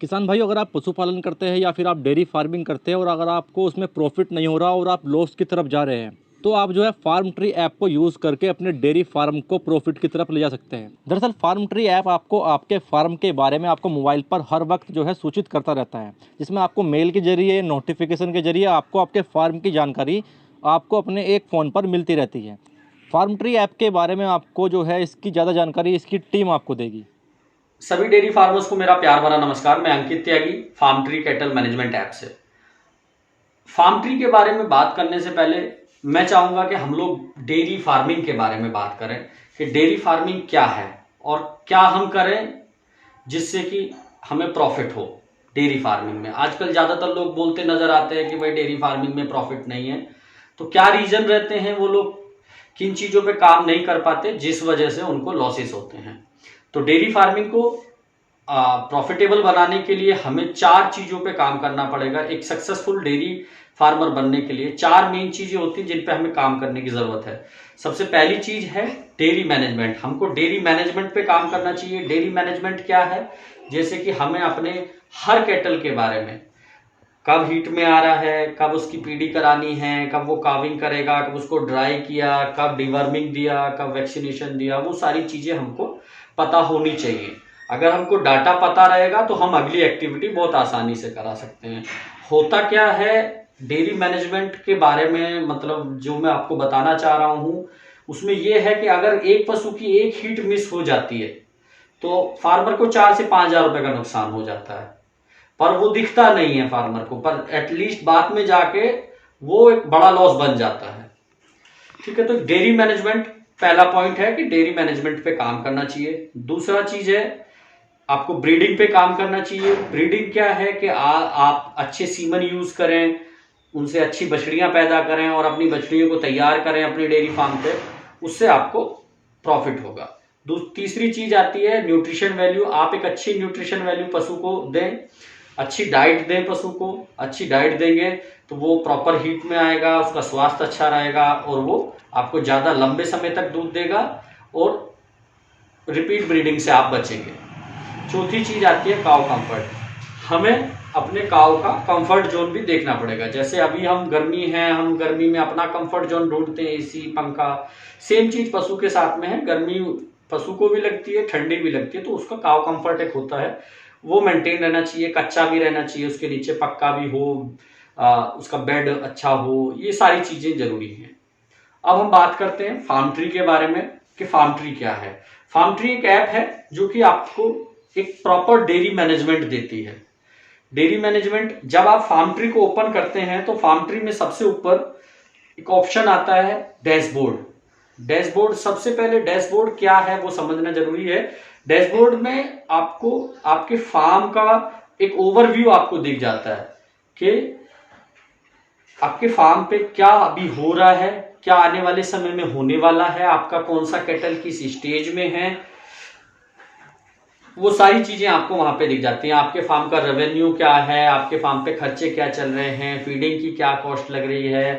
किसान भाई, अगर आप पशुपालन करते हैं या फिर आप डेयरी फार्मिंग करते हैं और अगर आपको उसमें प्रॉफिट नहीं हो रहा और आप लॉस की तरफ जा रहे हैं, तो आप जो है फार्म ट्री ऐप को यूज़ करके अपने डेयरी फार्म को प्रॉफिट की तरफ ले जा सकते हैं। दरअसल फार्म ट्री ऐप आपको आपके फार्म के बारे में आपको मोबाइल पर हर वक्त जो है सूचित करता रहता है, जिसमें आपको मेल के जरिए, नोटिफिकेशन के जरिए आपको आपके फार्म की जानकारी आपको अपने एक फ़ोन पर मिलती रहती है। फार्म ट्री ऐप के बारे में आपको जो है इसकी ज़्यादा जानकारी इसकी टीम आपको देगी। सभी डेयरी फार्मर्स को मेरा प्यार भरा नमस्कार। मैं Ankit Tyagi, Farm Tree cattle management app से। फार्म ट्री के बारे में बात करने से पहले मैं चाहूंगा कि हम लोग डेयरी फार्मिंग के बारे में बात करें कि डेयरी फार्मिंग क्या है और क्या हम करें जिससे कि हमें प्रॉफिट हो डेयरी फार्मिंग में। आजकल ज्यादातर लोग बोलते नजर आते हैं कि भाई डेयरी फार्मिंग में प्रॉफिट नहीं है। तो क्या रीजन रहते हैं, वो लोग किन चीजों पे काम नहीं कर पाते जिस वजह से उनको लॉसेस होते हैं। तो डेयरी फार्मिंग को प्रॉफिटेबल बनाने के लिए हमें 4 चीजों पे काम करना पड़ेगा। एक सक्सेसफुल डेयरी फार्मर बनने के लिए 4 मेन चीजें होती हैं जिन पे हमें काम करने की जरूरत है। सबसे पहली चीज है डेयरी मैनेजमेंट। हमको डेयरी मैनेजमेंट पे काम करना चाहिए। डेयरी मैनेजमेंट क्या है, जैसे कि हमें अपने हर कैटल के बारे में, कब हीट में आ रहा है, कब उसकी पीडी करानी है, कब वो काविंग करेगा, कब उसको ड्राई किया, कब डिवर्मिंग दिया, कब वैक्सीनेशन दिया, वो सारी चीजें हमको पता होनी चाहिए। अगर हमको डाटा पता रहेगा तो हम अगली एक्टिविटी बहुत आसानी से करा सकते हैं। होता क्या है डेयरी मैनेजमेंट के बारे में, मतलब जो मैं आपको बताना चाह रहा हूं उसमें यह है कि अगर एक पशु की एक हीट मिस हो जाती है तो फार्मर को 4 से 5 हजार रुपए का नुकसान हो जाता है, पर वो दिखता नहीं है फार्मर को, पर एटलीस्ट बाद में जाके वो एक बड़ा लॉस बन जाता है। ठीक है, तो डेयरी मैनेजमेंट पहला पॉइंट है कि डेयरी मैनेजमेंट पे काम करना चाहिए। दूसरा चीज है आपको ब्रीडिंग पे काम करना चाहिए। ब्रीडिंग क्या है कि आप अच्छे सीमन यूज करें, उनसे अच्छी बछड़ियां पैदा करें और अपनी बछड़ियों को तैयार करें अपनी डेयरी फार्म पे, उससे आपको प्रॉफिट होगा। तीसरी चीज आती है न्यूट्रिशन वैल्यू। आप एक अच्छी न्यूट्रिशन वैल्यू पशु को दें, अच्छी डाइट दें पशु को। अच्छी डाइट देंगे तो वो प्रॉपर हीट में आएगा, उसका स्वास्थ्य अच्छा रहेगा और वो आपको ज्यादा लंबे समय तक दूध देगा और रिपीट ब्रीडिंग से आप बचेंगे। चौथी चीज आती है काउ कंफर्ट। हमें अपने काउ का कंफर्ट जोन भी देखना पड़ेगा। जैसे अभी हम गर्मी है, हम गर्मी में अपना कंफर्ट जोन ढूंढते हैं, एसी, पंखा। सेम चीज पशु के साथ में है। गर्मी पशु को भी लगती है, ठंडी भी लगती है, तो उसका काउ कंफर्ट एक होता है, वो मेंटेन रहना चाहिए। कच्चा भी रहना चाहिए, उसके नीचे पक्का भी हो, उसका बेड अच्छा हो, ये सारी चीजें जरूरी हैं। अब हम बात करते हैं फार्म ट्री के बारे में कि फार्म ट्री क्या है। फार्म ट्री एक ऐप है जो कि आपको एक प्रॉपर डेयरी मैनेजमेंट देती है। डेयरी मैनेजमेंट, जब आप फार्म ट्री को ओपन करते हैं तो फार्म ट्री में सबसे ऊपर एक ऑप्शन आता है डैशबोर्ड। डैशबोर्ड, सबसे पहले डैशबोर्ड क्या है वो समझना जरूरी है। डैशबोर्ड में आपको आपके फार्म का एक ओवरव्यू आपको दिख जाता है कि आपके फार्म पे क्या अभी हो रहा है, क्या आने वाले समय में होने वाला है, आपका कौन सा कैटल किस स्टेज में है, वो सारी चीजें आपको वहां पे दिख जाती हैं। आपके फार्म का रेवेन्यू क्या है, आपके फार्म पे खर्चे क्या चल रहे हैं, फीडिंग की क्या कॉस्ट लग रही है,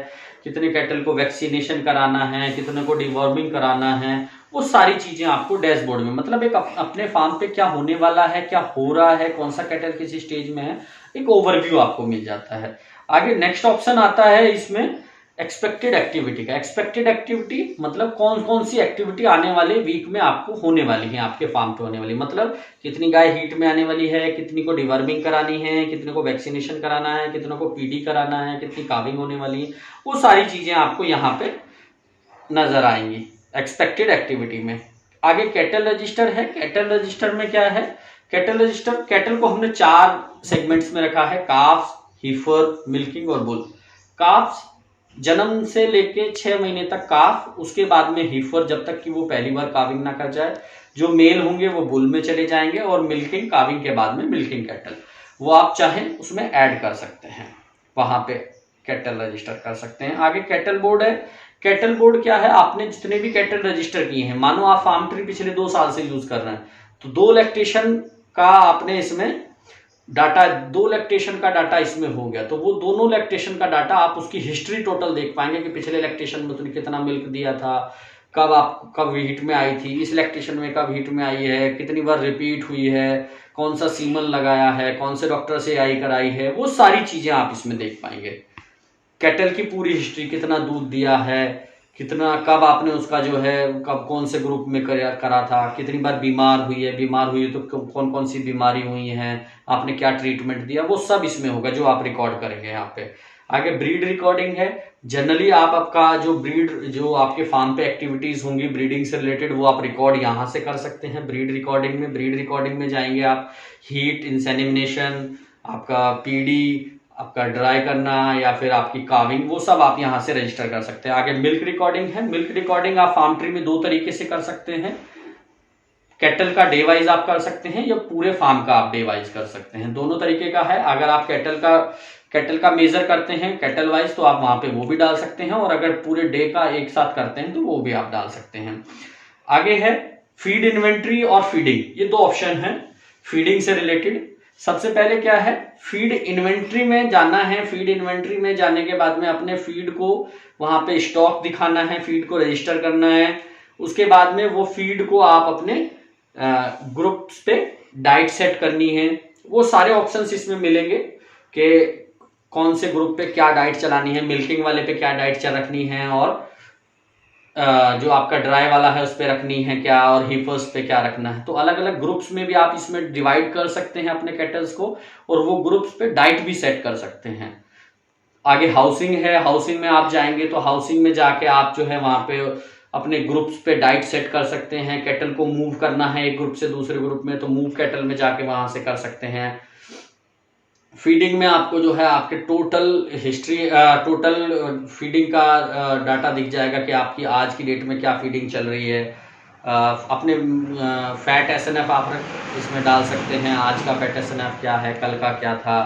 कितने कैटल को वैक्सीनेशन कराना है, कितने को डिवॉर्मिंग कराना है, वो सारी चीजें आपको डैशबोर्ड में, मतलब एक अपने फार्म पे क्या होने वाला है, क्या हो रहा है, कौन सा कैटल किस स्टेज में है, एक ओवरव्यू आपको मिल जाता है। आगे नेक्स्ट ऑप्शन आता है इसमें एक्सपेक्टेड एक्टिविटी का। एक्सपेक्टेड एक्टिविटी मतलब कौन कौन सी एक्टिविटी आने वाले वीक में आपको होने वाली है, आपके फार्म पे होने वाली, मतलब कितनी गाय हीट में आने वाली है, कितनी को डिवर्मिंग करानी है, कितने को वैक्सीनेशन कराना है, कितने को पीडी कराना है, कितनी काविंग होने वाली है, वो सारी चीजें आपको यहाँ पे नजर आएंगी एक्सपेक्टेड एक्टिविटी में। आगे कैटल रजिस्टर है। कैटल रजिस्टर में क्या है, कैटल रजिस्टर, कैटल को हमने 4 सेगमेंट्स में रखा है, काफ्स, हीफर, मिल्किंग और बुल। काफ्स जन्म से लेके 6 महीने तक काफ, उसके बाद में हीफर जब तक कि वो पहली बार काविंग ना कर जाए। जो मेल होंगे वो बुल में चले जाएंगे और मिल्किंग, काविंग के बाद में मिल्किंग कैटल, वो आप चाहें उसमें ऐड कर सकते हैं, वहां पे कैटल रजिस्टर कर सकते हैं। आगे कैटल बोर्ड है। कैटल बोर्ड क्या है, आपने जितने भी कैटल रजिस्टर किए हैं, मानो आप फार्म ट्री पिछले 2 साल से यूज कर रहे हैं, तो 2 लैक्टेशन का आपने इसमें डाटा, 2 लैक्टेशन का डाटा इसमें हो गया, तो वो दोनों लैक्टेशन का डाटा आप उसकी हिस्ट्री टोटल देख पाएंगे कि पिछले लैक्टेशन में तुमने कितना मिल्क दिया था, कब हीट में आई थी, इस लैक्टेशन में कब हीट में आई है, कितनी बार रिपीट हुई है, कौन सा सीमन लगाया है, कौन से डॉक्टर से आई कराई है, वो सारी चीज़ें आप इसमें देख पाएंगे। कैटल की पूरी हिस्ट्री, कितना दूध दिया है, कितना, कब आपने उसका जो है, कब कौन से ग्रुप में करा था, कितनी बार बीमार हुई है तो कौन कौन सी बीमारी हुई है, आपने क्या ट्रीटमेंट दिया, वो सब इसमें होगा जो आप रिकॉर्ड करेंगे यहाँ पे। आगे ब्रीड रिकॉर्डिंग है। जनरली आप आपका जो आपके फार्म पे एक्टिविटीज होंगी ब्रीडिंग से रिलेटेड, वो आप रिकॉर्ड यहाँ से कर सकते हैं ब्रीड रिकॉर्डिंग में जाएंगे आप, हीट, इंसेमिनेशन, आपका पीडी, आपका ड्राई करना या फिर आपकी काविंग, वो सब आप यहाँ से रजिस्टर कर सकते हैं। आगे मिल्क रिकॉर्डिंग है। मिल्क रिकॉर्डिंग आप फार्म ट्री में 2 तरीके से कर सकते हैं। कैटल का डे वाइज आप कर सकते हैं या पूरे फार्म का आप डे वाइज कर सकते हैं, दोनों तरीके का है। अगर आप कैटल का मेजर करते हैं कैटल वाइज तो आप वहां पे वो भी डाल सकते हैं, और अगर पूरे डे का एक साथ करते हैं तो वो भी आप डाल सकते हैं। आगे है फीड इन्वेंट्री और फीडिंग, ये 2 ऑप्शन है फीडिंग से रिलेटेड। सबसे पहले क्या है, फीड इन्वेंट्री में जाना है। फीड इन्वेंट्री में जाने के बाद में अपने फीड को वहां पे स्टॉक दिखाना है, फीड को रजिस्टर करना है। उसके बाद में वो फीड को आप अपने ग्रुप्स पे डाइट सेट करनी है। वो सारे ऑप्शंस इसमें मिलेंगे कि कौन से ग्रुप पे क्या डाइट चलानी है, मिल्किंग वाले पे क्या डाइट रखनी है, और जो आपका ड्राई वाला है उस पे रखनी है क्या, और हीफर्स पे क्या रखना है। तो अलग अलग ग्रुप्स में भी आप इसमें डिवाइड कर सकते हैं अपने कैटल्स को, और वो ग्रुप्स पे डाइट भी सेट कर सकते हैं। आगे हाउसिंग है। हाउसिंग में आप जाएंगे तो हाउसिंग में जाके आप जो है वहां पे अपने ग्रुप्स पे डाइट सेट कर सकते हैं। कैटल को मूव करना है एक ग्रुप से दूसरे ग्रुप में, तो मूव कैटल में जाके वहां से कर सकते हैं। फीडिंग में आपको जो है आपके टोटल हिस्ट्री, टोटल फीडिंग का डाटा दिख जाएगा कि आपकी आज की डेट में क्या फीडिंग चल रही है। अपने फैट एसएनएफ आप इसमें डाल सकते हैं, आज का फैट एसएनएफ क्या है, कल का क्या था।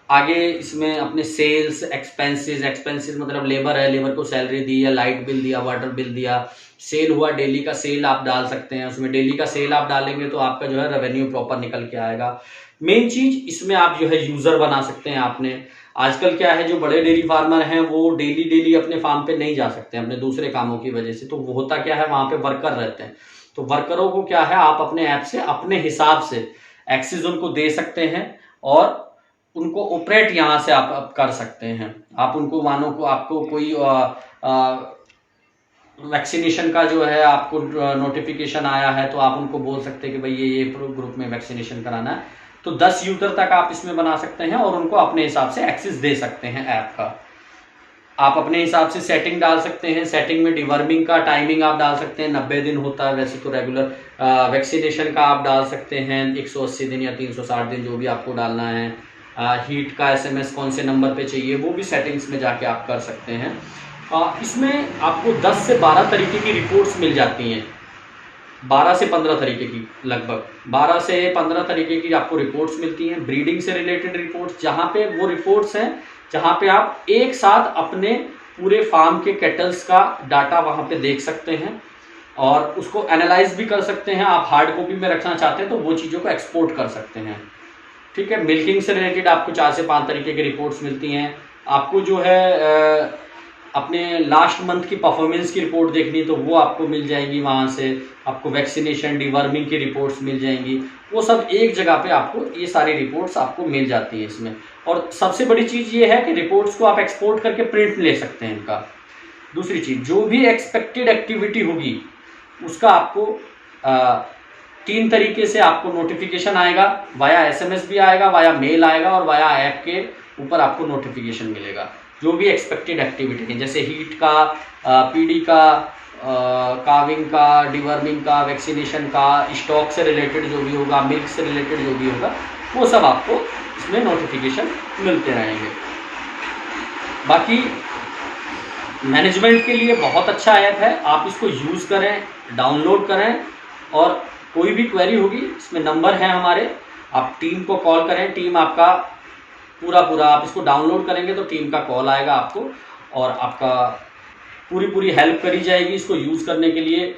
आगे इसमें अपने सेल्स, एक्सपेंसेस मतलब लेबर है, लेबर को सैलरी दी या लाइट बिल दिया, वाटर बिल दिया, सेल हुआ, डेली का सेल आप डाल सकते हैं। उसमें डेली का सेल आप डालेंगे तो आपका जो है रेवेन्यू प्रॉपर निकल के आएगा। मेन चीज इसमें आप जो है यूजर बना सकते हैं। आपने आजकल क्या है, जो बड़े डेयरी फार्मर हैं वो डेली अपने फार्म पे नहीं जा सकते अपने दूसरे कामों की वजह से, तो वो होता क्या है, वहां पे वर्कर रहते हैं। तो वर्करों को क्या है, आप अपने ऐप से अपने हिसाब से एक्सेस उनको दे सकते हैं और उनको ऑपरेट यहाँ से आप कर सकते हैं। आप उनको मानो को आपको कोई वैक्सीनेशन का जो है आपको नोटिफिकेशन आया है तो आप उनको बोल सकते हैं कि भाई ये ग्रुप में वैक्सीनेशन कराना है, तो 10 यूजर तक आप इसमें बना सकते हैं और उनको अपने हिसाब से एक्सेस दे सकते हैं ऐप का। आप अपने हिसाब से सेटिंग डाल सकते हैं। सेटिंग में डिवर्मिंग का टाइमिंग आप डाल सकते हैं, 90 दिन होता है वैसे तो रेगुलर। वैक्सीनेशन का आप डाल सकते हैं 180 दिन या 360 दिन, जो भी आपको डालना है। हीट का एसएमएस कौन से नंबर पे चाहिए वो भी सेटिंग्स में जाके आप कर सकते हैं। इसमें आपको 10 से 12 तरीके की रिपोर्ट्स मिल जाती हैं, 12 से 15 तरीके की, लगभग 12 से 15 तरीके की आपको रिपोर्ट्स मिलती हैं। ब्रीडिंग से रिलेटेड रिपोर्ट्स, जहाँ पे वो रिपोर्ट्स हैं जहाँ पे आप एक साथ अपने पूरे फार्म के कैटल्स का डाटा वहाँ पे देख सकते हैं और उसको एनालाइज भी कर सकते हैं। आप हार्ड कॉपी में रखना चाहते हैं तो वो चीज़ों को एक्सपोर्ट कर सकते हैं। ठीक है। मिल्किंग से रिलेटेड आपको 4 से 5 तरीके की रिपोर्ट्स मिलती हैं। आपको जो है अपने लास्ट मंथ की परफॉर्मेंस की रिपोर्ट देखनी तो वो आपको मिल जाएगी वहाँ से। आपको वैक्सीनेशन, डिवर्मिंग की रिपोर्ट्स मिल जाएंगी। वो सब एक जगह पे आपको ये सारी रिपोर्ट्स आपको मिल जाती है इसमें। और सबसे बड़ी चीज़ ये है कि रिपोर्ट्स को आप एक्सपोर्ट करके प्रिंट ले सकते हैं इनका। दूसरी चीज़, जो भी एक्सपेक्टेड एक्टिविटी होगी उसका आपको 3 तरीके से आपको नोटिफिकेशन आएगा। वाया एसएमएस भी आएगा, वाया मेल आएगा और वाया ऐप के ऊपर आपको नोटिफिकेशन मिलेगा। जो भी एक्सपेक्टेड एक्टिविटी है, जैसे हीट का, पीडी का, काविंग का, डिवर्मिंग का, वैक्सीनेशन का, स्टॉक से रिलेटेड जो भी होगा, मिल्क से रिलेटेड जो भी होगा, वो सब आपको इसमें नोटिफिकेशन मिलते रहेंगे। बाकी मैनेजमेंट के लिए बहुत अच्छा ऐप है, आप इसको यूज़ करें, डाउनलोड करें। और कोई भी क्वेरी होगी इसमें नंबर है हमारे, आप टीम को कॉल करें। टीम आपका पूरा आप इसको डाउनलोड करेंगे तो टीम का कॉल आएगा आपको और आपका पूरी हेल्प करी जाएगी इसको यूज़ करने के लिए।